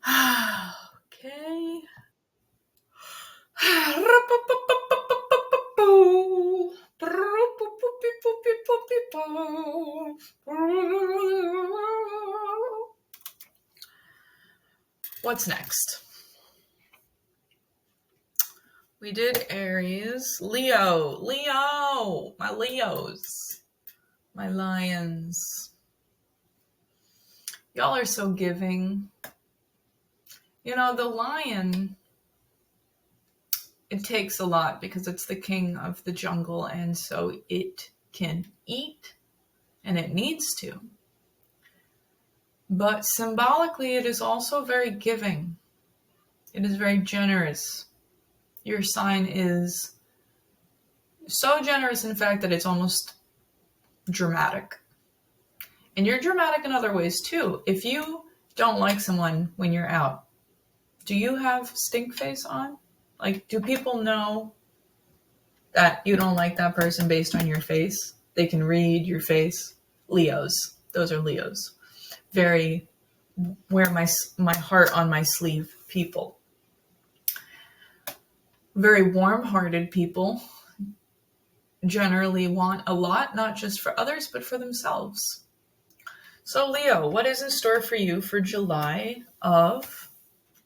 Okay. What's next? We did Aries. Leo. Leo! My Leos. My lions. Y'all are so giving. You know, the lion, it takes a lot because it's the king of the jungle, and so it can eat, and it needs to. But symbolically, it is also very giving. It is very generous. Your sign is so generous, in fact, that it's almost dramatic. And you're dramatic in other ways, too. If you don't like someone when you're out, do you have stink face on? Like, do people know that you don't like that person based on your face? They can read your face. Leos. Those are Leos. Very wear my heart on my sleeve people. Very warm-hearted people generally want a lot, not just for others, but for themselves. So Leo, what is in store for you for July of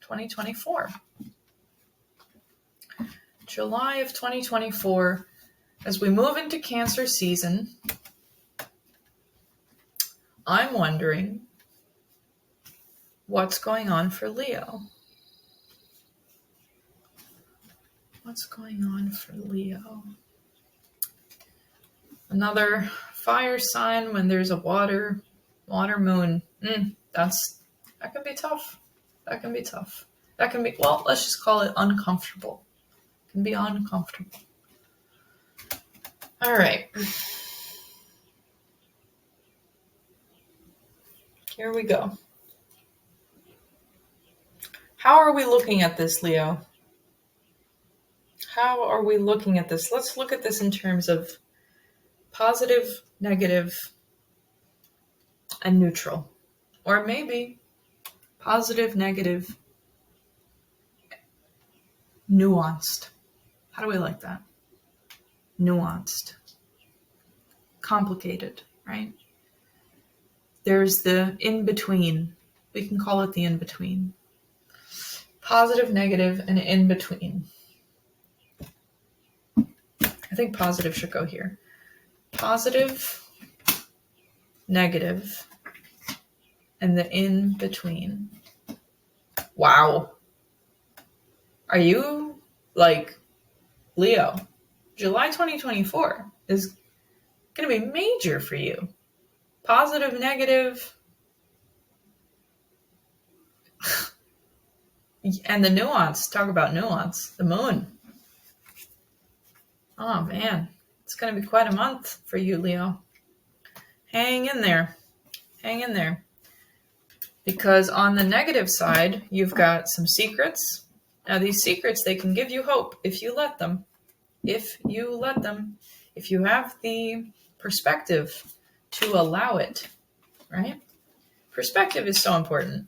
2024? July of 2024, as we move into Cancer season, I'm wondering what's going on for Leo. What's going on for Leo? Another fire sign when there's a water moon. That can be tough. That can be tough. That can be, well, let's just call it uncomfortable. It can be uncomfortable. All right. Here we go. How are we looking at this, Leo? How are we looking at this? Let's look at this in terms of positive, negative, and neutral. Or maybe positive, negative, nuanced. How do we like that? Nuanced. Complicated, right? There's the in-between. We can call it the in-between. Positive, negative, and in-between. I think positive should go here. Positive, negative, and the in-between. Wow. Are you like Leo? July 2024 is going to be major for you. Positive, negative, and the nuance. Talk about nuance. The moon. Oh man, it's going to be quite a month for you, Leo. Hang in there. Hang in there. Because on the negative side, you've got some secrets. Now these secrets, they can give you hope if you let them. If you let them. If you have the perspective to allow it, right? Perspective is so important.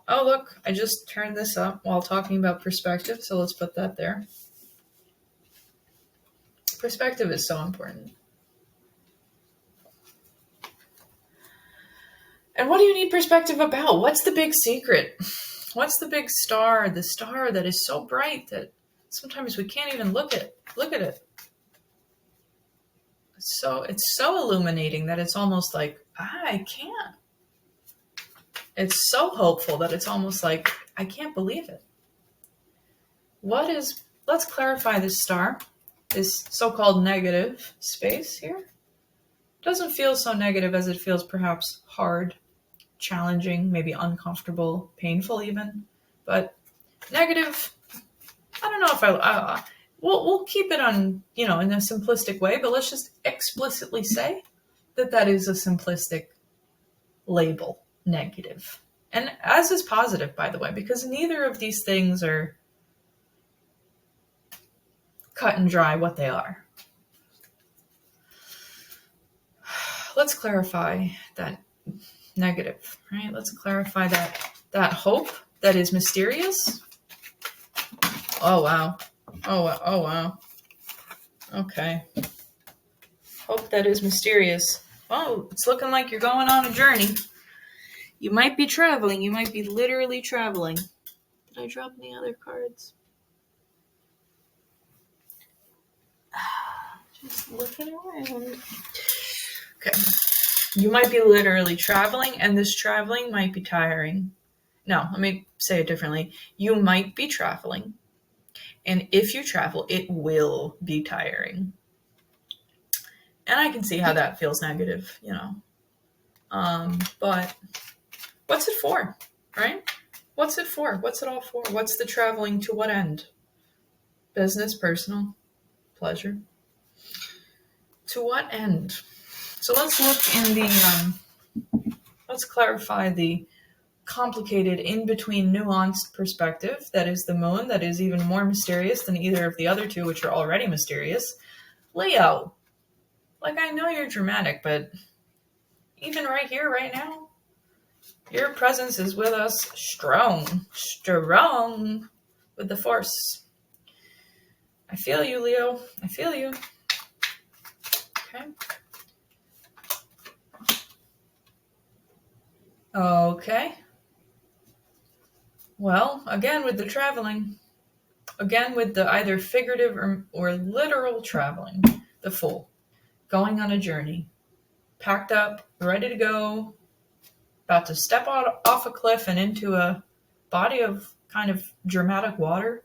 Oh, look, I just turned this up while talking about perspective, so let's put that there. Perspective is so important. And what do you need perspective about? What's the big secret? What's the big star? The star that is so bright that sometimes we can't even look at it. It's so illuminating that it's almost like, I can't. It's so hopeful that it's almost like, I can't believe it. Let's clarify this star, this so-called negative space here. It doesn't feel so negative as it feels perhaps hard, challenging, maybe uncomfortable, painful even. But negative, I don't know if we'll keep it on, in a simplistic way, but let's just explicitly say that is a simplistic label, negative. And as is positive, by the way, because neither of these things are cut and dry what they are. Let's clarify that negative, right? Let's clarify that hope that is mysterious? Oh, wow. Oh, wow. Okay. Hope that is mysterious. Oh, it's looking like you're going on a journey. You might be traveling. You might be literally traveling. Did I drop any other cards? Just looking around. Okay. You might be literally traveling, and this traveling might be tiring. No, let me say it differently. You might be traveling, and if you travel, it will be tiring. And I can see how that feels negative, But what's it for, right? What's it for? What's it all for? What's the traveling to what end? Business, personal, pleasure. To what end? So let's look in let's clarify the complicated, in-between, nuanced perspective that is the moon, that is even more mysterious than either of the other two, which are already mysterious. Leo. Like, I know you're dramatic, but even right here, right now, your presence is with us strong with the force. I feel you, Leo. I feel you. Okay. Okay. Well, again with the traveling, again with the either figurative or literal traveling, the Fool, going on a journey, packed up, ready to go, about to step off a cliff and into a body of kind of dramatic water.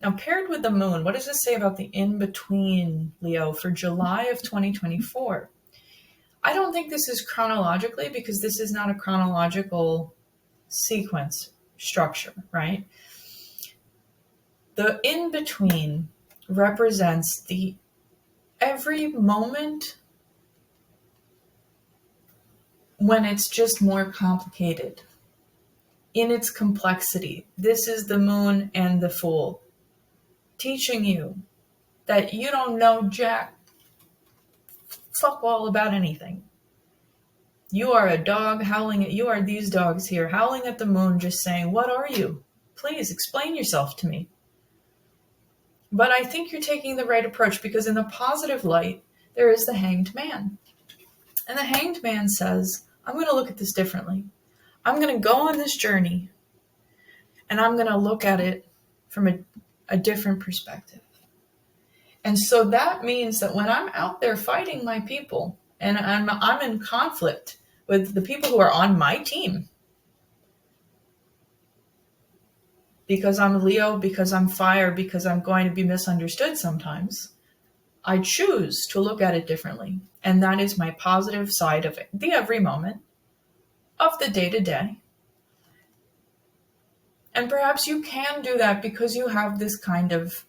Now, paired with the moon, what does this say about the in-between, Leo, for July of 2024? I don't think this is chronologically, because this is not a chronological sequence structure, right? The in-between represents the every moment when it's just more complicated in its complexity. This is the moon and the Fool teaching you that you don't know jack fuck all about anything. You are a dog howling at, you are these dogs here howling at the moon, just saying, what are you? Please explain yourself to me. But I think you're taking the right approach, because in the positive light, there is the Hanged Man. And the Hanged Man says, I'm going to look at this differently. I'm going to go on this journey, and I'm going to look at it from a different perspective. And so that means that when I'm out there fighting my people, and I'm in conflict with the people who are on my team, because I'm Leo, because I'm fire, because I'm going to be misunderstood sometimes, I choose to look at it differently. And that is my positive side of it, the every moment of the day-to-day. And perhaps you can do that because you have this kind of,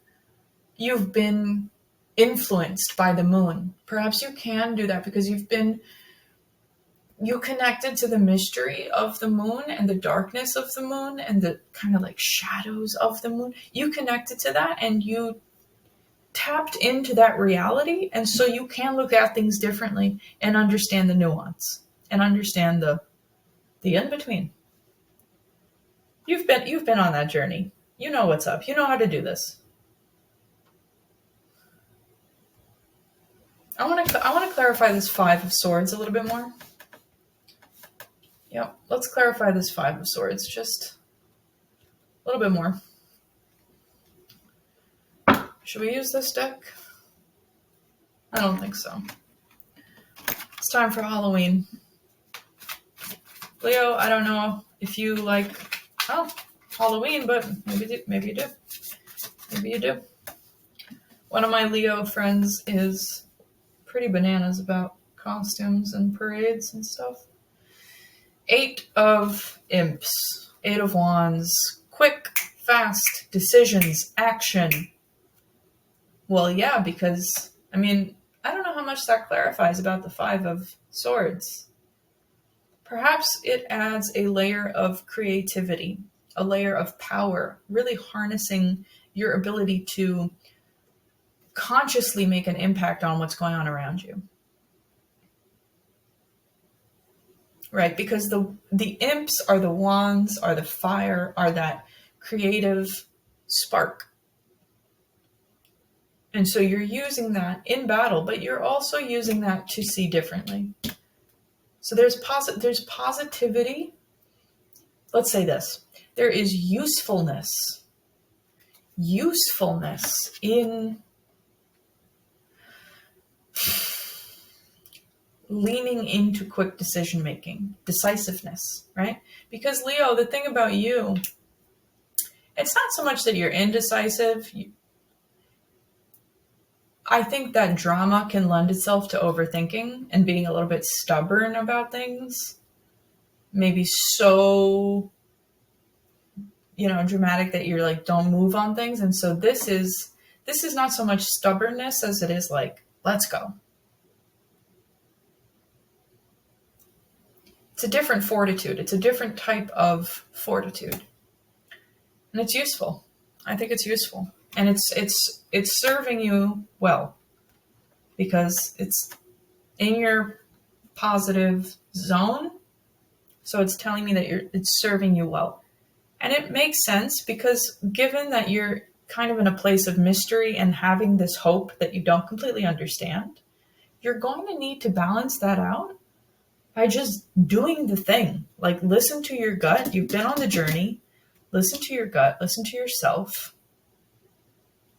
you've been influenced by the moon. Perhaps you can do that because you connected to the mystery of the moon and the darkness of the moon and the kind of like shadows of the moon. You connected to that and you tapped into that reality. And so you can look at things differently and understand the nuance and understand the in-between. You've been on that journey. You know what's up. You know how to do this. I want to clarify this Five of Swords a little bit more. Yep, let's clarify this Five of Swords just a little bit more. Should we use this deck? I don't think so. It's time for Halloween. Leo, I don't know if you like Halloween, but maybe you do. Maybe you do. One of my Leo friends is pretty bananas about costumes and parades and stuff. 8 of Imps, 8 of Wands, quick, fast decisions, action. Well, yeah, because, I don't know how much that clarifies about the 5 of Swords. Perhaps it adds a layer of creativity, a layer of power, really harnessing your ability to consciously make an impact on what's going on around you. right? Because the imps are the wands, are the fire, are that creative spark. And so you're using that in battle, but you're also using that to see differently. So there's positivity. Let's say this. There is usefulness in leaning into quick decision making, decisiveness, right? Because Leo, the thing about you, it's not so much that you're indecisive. I think that drama can lend itself to overthinking and being a little bit stubborn about things. Maybe so, dramatic that you're like, don't move on things. And so this is not so much stubbornness as it is like, let's go. It's a different fortitude. It's a different type of fortitude. And it's useful. I think it's useful. And it's serving you well because it's in your positive zone. So it's telling me that it's serving you well. And it makes sense because given that you're kind of in a place of mystery and having this hope that you don't completely understand, you're going to need to balance that out by just doing the thing. Like, listen to your gut. You've been on the journey. Listen to your gut. Listen to yourself.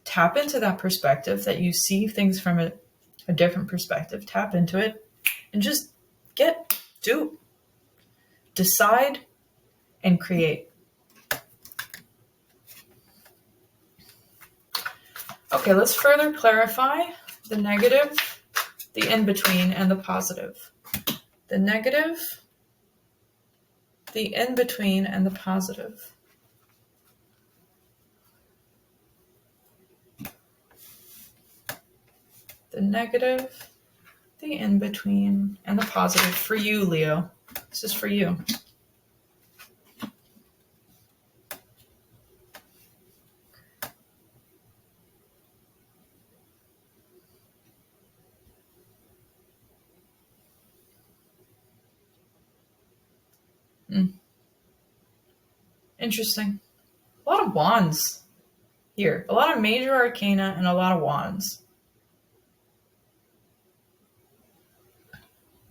Tap into that perspective that you see things from a different perspective. Tap into it and just do. Decide and create. Okay, let's further clarify the negative, the in-between, and the positive. The negative, the in-between, and the positive. The negative, the in-between, and the positive for you, Leo. This is for you. Interesting. A lot of wands here. A lot of major arcana and a lot of wands.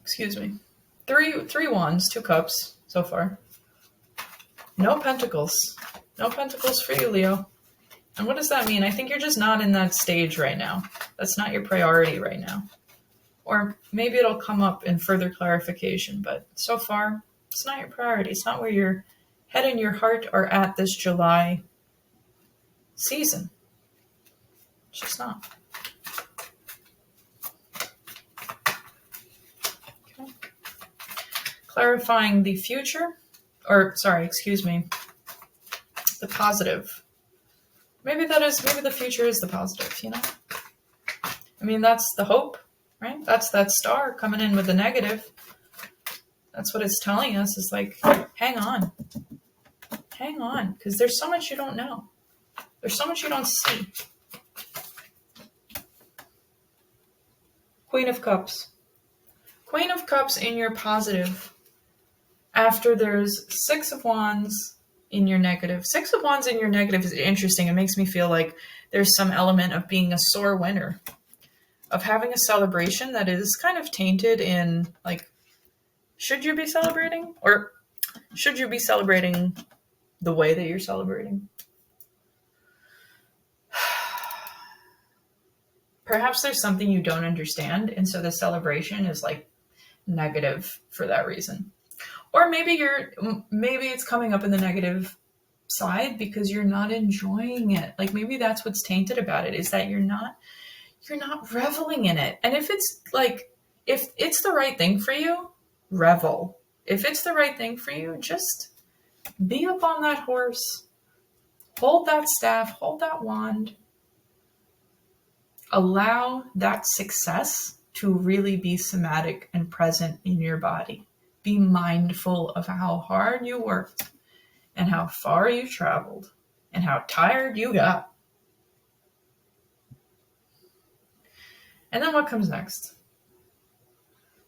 Excuse me. Three wands, 2 cups so far. No pentacles. No pentacles for you, Leo. And what does that mean? I think you're just not in that stage right now. That's not your priority right now. Or maybe it'll come up in further clarification, but so far, it's not your priority. It's not where your head and your heart are at this July season. It's just not. Okay. Clarifying the future, the positive. Maybe the future is the positive, I mean, that's the hope, right? That's that star coming in with the negative. That's what it's telling us, is like, hang on, because there's so much you don't know. There's so much you don't see. Queen of Cups. Queen of Cups in your positive. After there's 6 of Wands in your negative. 6 of Wands in your negative is interesting. It makes me feel like there's some element of being a sore winner. Of having a celebration that is kind of tainted in, like, should you be celebrating? Or should you be celebrating the way that you're celebrating? Perhaps there's something you don't understand, and so the celebration is like negative for that reason. Or maybe it's coming up in the negative side because you're not enjoying it. Like, maybe that's what's tainted about it, is that you're not reveling in it. And if it's the right thing for you, revel. If it's the right thing for you, just be up on that horse. Hold that staff, hold that wand. Allow that success to really be somatic and present in your body. Be mindful of how hard you worked and how far you traveled and how tired you got. And then what comes next?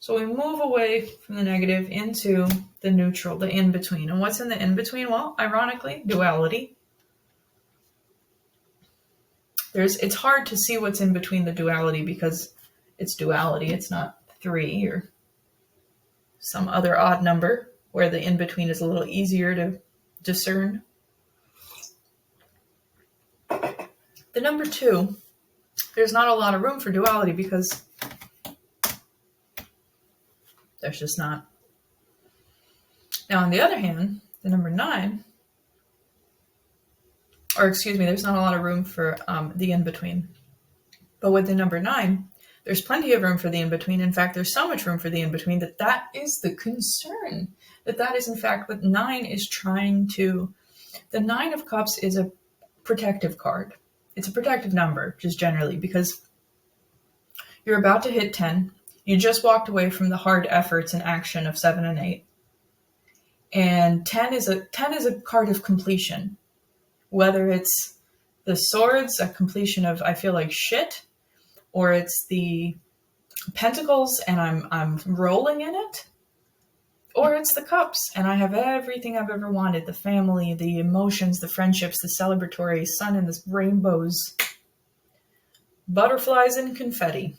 So we move away from the negative into the neutral, the in-between. And what's in the in-between? Well, ironically, duality. It's hard to see what's in between the duality because it's duality. It's not 3 or some other odd number where the in-between is a little easier to discern. The number 2, there's not a lot of room for duality because there's just not. Now, on the other hand, the number 9, there's not a lot of room for the in-between. But with the number 9, there's plenty of room for the in-between. In fact, there's so much room for the in-between that is the concern. That is, in fact, what 9 is trying to... The 9 of Cups is a protective card. It's a protective number, just generally, because you're about to hit 10. You just walked away from the hard efforts and action of 7 and 8. And 10 is a card of completion. Whether it's the swords, a completion of I feel like shit, or it's the pentacles and I'm rolling in it, or it's the cups and I have everything I've ever wanted, the family, the emotions, the friendships, the celebratory sun and the rainbows, butterflies and confetti.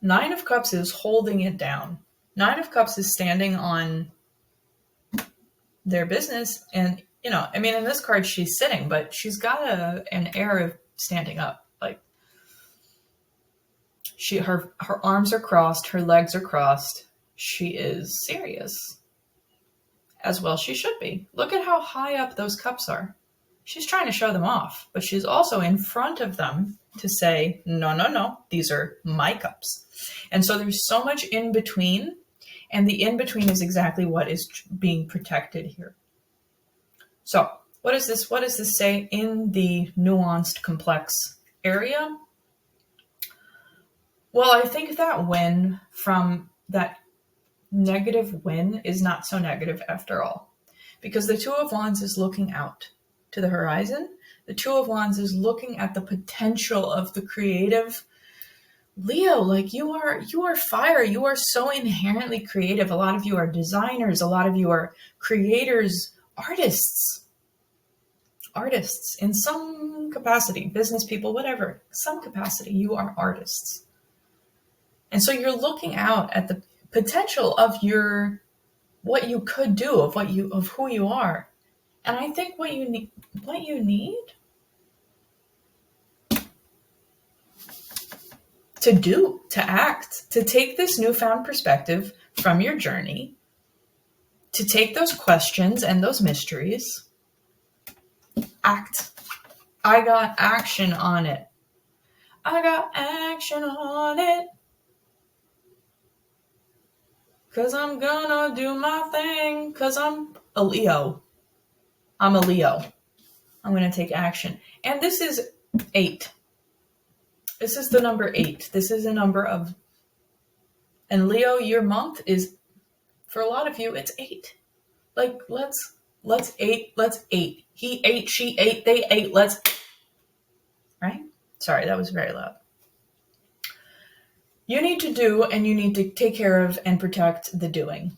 9 of Cups is holding it down. 9 of Cups is standing on their business. And, in this card, she's sitting, but she's got an air of standing up. Like her arms are crossed, her legs are crossed. She is serious. As well she should be. Look at how high up those cups are. She's trying to show them off, but she's also in front of them to say, no, these are my cups. And so there's so much in between, and the in between is exactly what is being protected here. So what does this say in the nuanced, complex area? Well, I think that win from that negative win is not so negative after all, because the 2 of Wands is looking out to the horizon. The 2 of Wands is looking at the potential of the creative. Leo, like you are fire. You are so inherently creative. A lot of you are designers. A lot of you are creators, artists in some capacity, business people, whatever, some capacity. You are artists. And so you're looking out at the potential of what you could do, of who you are. And I think what you need to do, to act, to take this newfound perspective from your journey, to take those questions and those mysteries, act. I got action on it. I got action on it. 'Cause I'm gonna do my thing. 'Cause I'm a Leo. I'm going to take action. And this is 8. This is the number 8. This is a number of... And Leo, your month is, for a lot of you, it's 8. Like, let's 8. He ate, she ate, they ate. Let's... Right? Sorry, that was very loud. You need to do, and you need to take care of and protect the doing.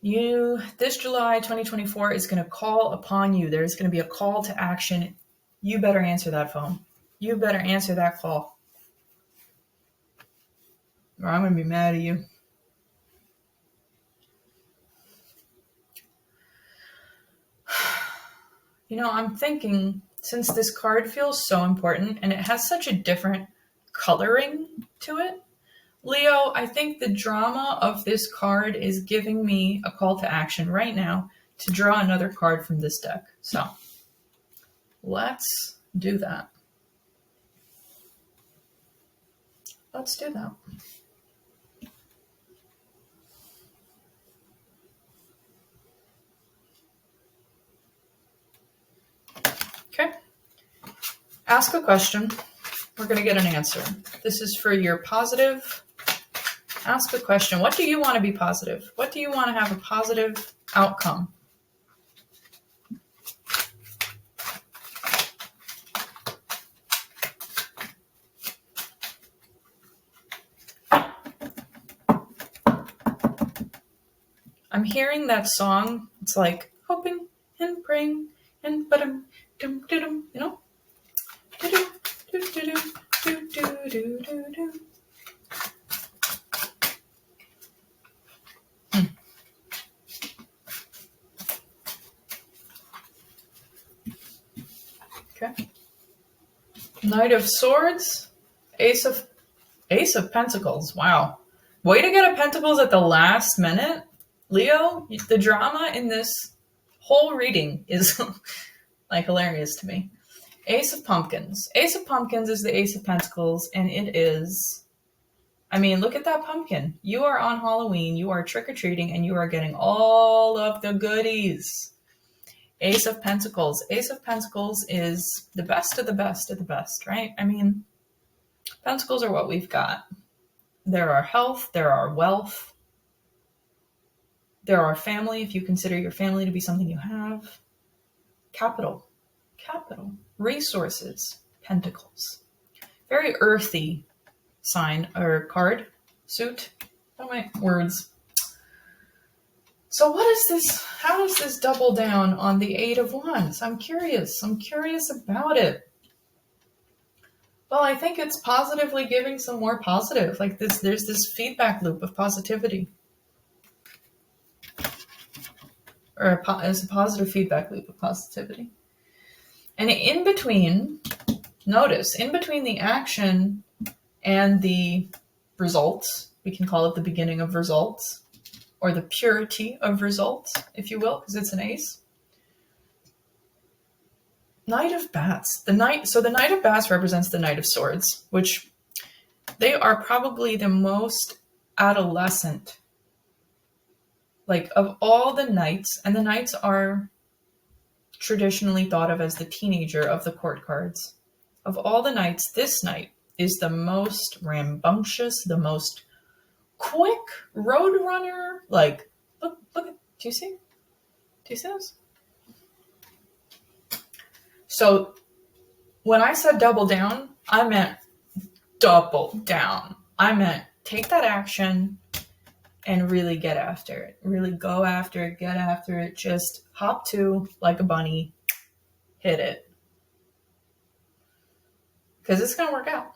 This July 2024 is going to call upon you. There's going to be a call to action. You better answer that phone. You better answer that call. Or I'm going to be mad at you. I'm thinking, since this card feels so important and it has such a different coloring to it, Leo, I think the drama of this card is giving me a call to action right now to draw another card from this deck. So let's do that. Let's do that. Okay. Ask a question. We're going to get an answer. This is for your positive. Ask a question. What do you want to be positive? What do you want to have a positive outcome? I'm hearing that song. It's like hoping and praying and ba-dum, dum, dum, you know? Do-do, do-do-do, do-do-do-do-do. Okay. Knight of Swords, Ace of Pentacles. Wow. Way to get a Pentacles at the last minute. Leo, the drama in this whole reading is like hilarious to me. Ace of Pumpkins. Ace of Pumpkins is the Ace of Pentacles, and it is, I mean, look at that pumpkin. You are on Halloween, you are trick-or-treating, and you are getting all of the goodies. Ace of Pentacles. Ace of Pentacles is the best of the best of the best, right? I mean, Pentacles are what we've got. There are health, there are wealth, there are family, if you consider your family to be something you have. Capital, resources, Pentacles. Very earthy sign or card, suit. Oh my words. So what is this? How does this double down on the Eight of Wands? I'm curious about it. Well, I think it's positively giving some more positive. Like this, there's this feedback loop of positivity. Or it's a positive feedback loop of positivity. And in between, notice, in between the action and the results, we can call it the beginning of results, or the purity of results, if you will, because it's an ace. Knight of Bats. So the Knight of Bats represents the Knight of Swords, which they are probably the most adolescent, like of all the knights, and the knights are traditionally thought of as the teenager of the court cards. Of all the knights, this knight is the most rambunctious, the most quick road runner. Like, look, do you see? Do you see this? So when I said double down, I meant double down. I meant take that action and really get after it. Really go after it, get after it. Just hop to like a bunny, hit it. Because it's going to work out.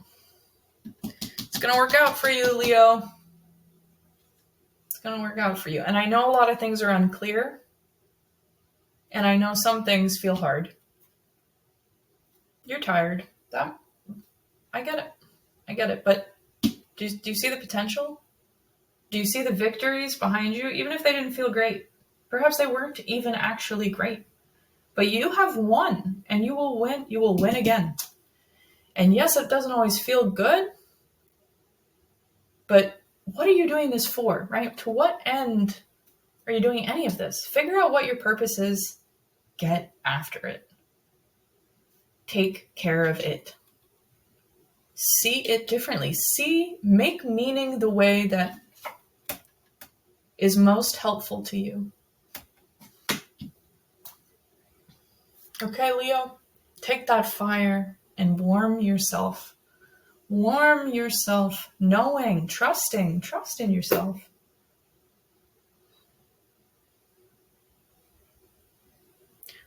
It's going to work out for you, Leo. It's going to work out for you. And I know a lot of things are unclear. And I know some things feel hard. You're tired. I get it. But do you see the potential? Do you see the victories behind you? Even if they didn't feel great. Perhaps they weren't even actually great. But you have won. And you will win. You will win again. And yes, it doesn't always feel good. But what are you doing this for, right? To what end are you doing any of this? Figure out what your purpose is. Get after it. Take care of it. See it differently. Make meaning the way that is most helpful to you. Okay, Leo, take that fire and warm yourself. Warm yourself, knowing, trust in yourself.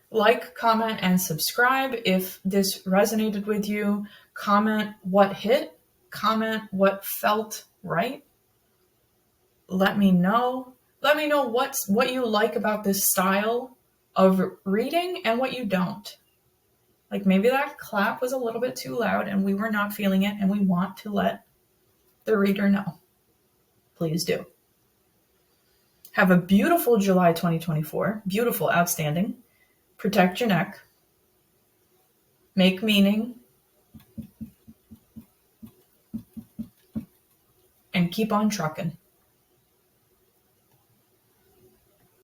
Like, comment, and subscribe if this resonated with you. Comment what hit. Comment what felt right. Let me know. Let me know what you like about this style of reading and what you don't. Like maybe that clap was a little bit too loud and we were not feeling it and we want to let the reader know. Please do. Have a beautiful July 2024. Beautiful, outstanding. Protect your neck. Make meaning. And keep on trucking.